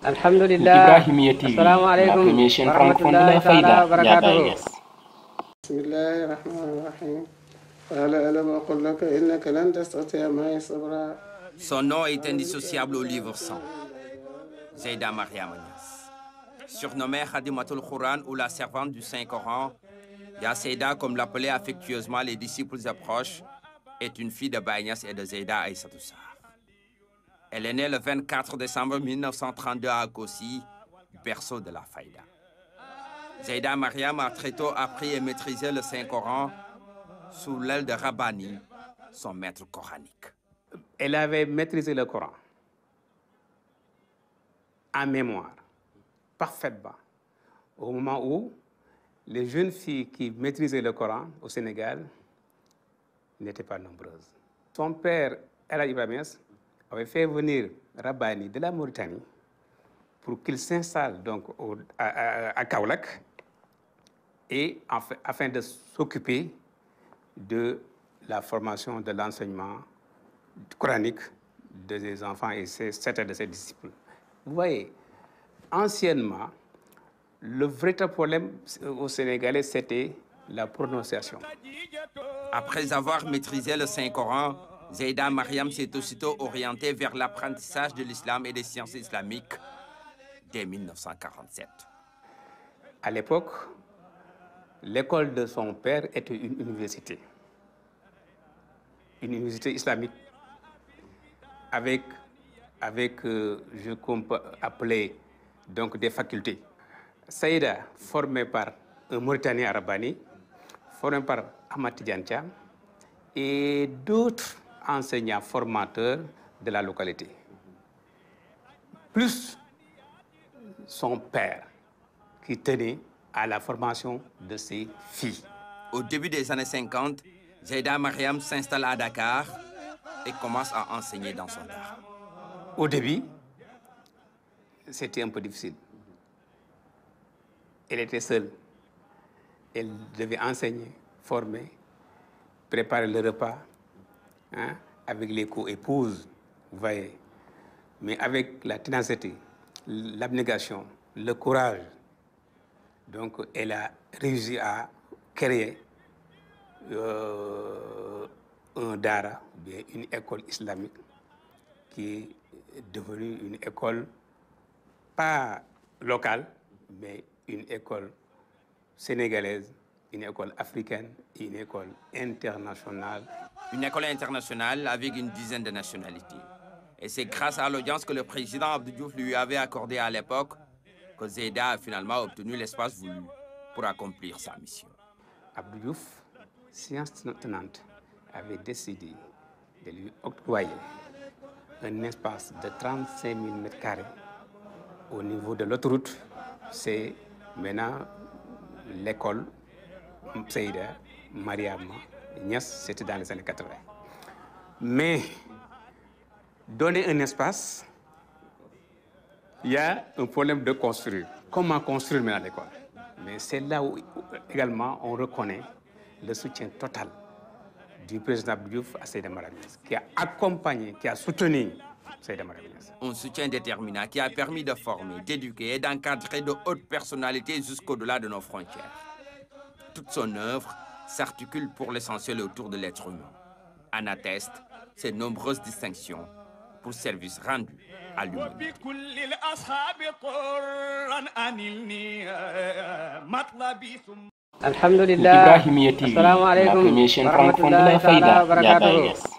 Alhamdulillah. Assalamu alaikum warahmatullahi ta'ala wabarakatuh. Bismillahir Rahmanir Rahim. ألم أقل لك إنك لن تستطيع معي صبرا. Son nom est indissociable au livre saint. Seyda Mariama Niass. Surnommée Khadimatul Quran ou la servante du Saint-Coran, Ya Seyda, comme l'appelaient affectueusement les disciples et proches, est une fille de Baye Niass et de Seyda Aïssatou Sarr. Elle est née le 24 décembre 1932 à Kossi, berceau de la Faïda. Seyda Mariam a très tôt appris et maîtrisé le Saint-Coran sous l'aile de Rabbani, son maître coranique. Elle avait maîtrisé le Coran en mémoire, parfaitement, au moment où les jeunes filles qui maîtrisaient le Coran au Sénégal n'étaient pas nombreuses. Son père, El Hadji Ibrahima Niass, avait fait venir Rabbani de la Mauritanie pour qu'il s'installe donc à Kaolack et afin de s'occuper de la formation de l'enseignement coranique des enfants et certains de ses disciples. Vous voyez, anciennement, le véritable problème au Sénégalais, c'était la prononciation. Après avoir maîtrisé le Saint-Coran, Seyda Mariam s'est aussitôt orientée vers l'apprentissage de l'islam et des sciences islamiques dès 1947. À l'époque, l'école de son père était une université islamique avec je peux appeler donc des facultés. Seyda, formée par un Mauritanien Rabbani, formé par Ahmad Tidiane Thiam et d'autres enseignants formateurs de la localité, plus son père qui tenait à la formation de ses filles. Au début des années 50, Seyda Mariam s'installe à Dakar et commence à enseigner dans son art. Au début, c'était un peu difficile. Elle était seule. Elle devait enseigner, former, préparer le repas avec les co-épouses, vous voyez. Mais avec la ténacité, l'abnégation, le courage, donc elle a réussi à créer un dara, bien une école islamique qui est devenue une école pas locale, mais une école sénégalaise, une école africaine, une école internationale. Une école internationale avec une dizaine de nationalités. Et c'est grâce à l'audience que le président Abdou Diouf lui avait accordée à l'époque que Seyda a finalement obtenu l'espace voulu pour accomplir sa mission. Abdou Diouf, science tenante, avait décidé de lui octroyer un espace de 35 000 m² au niveau de l'autoroute. C'est maintenant l'école Seyda Mariama Niass, c'était dans les années 80. Mais donner un espace, il y a un problème de construire. Comment construire maintenant l'école? Mais c'est là où également on reconnaît le soutien total du président Abdou Diouf à Seyda Mariama Niass, qui a accompagné, qui a soutenu Seyda Mariama Niass. Un soutien déterminant qui a permis de former, d'éduquer et d'encadrer de hautes personnalités jusqu'au-delà de nos frontières. Toute son œuvre s'articule pour l'essentiel autour de l'être humain. En attestent ses nombreuses distinctions pour services rendus à l'humanité. Alhamdulillah. Assalamu alaikum warahmatullahi ta'ala wabarakatuh.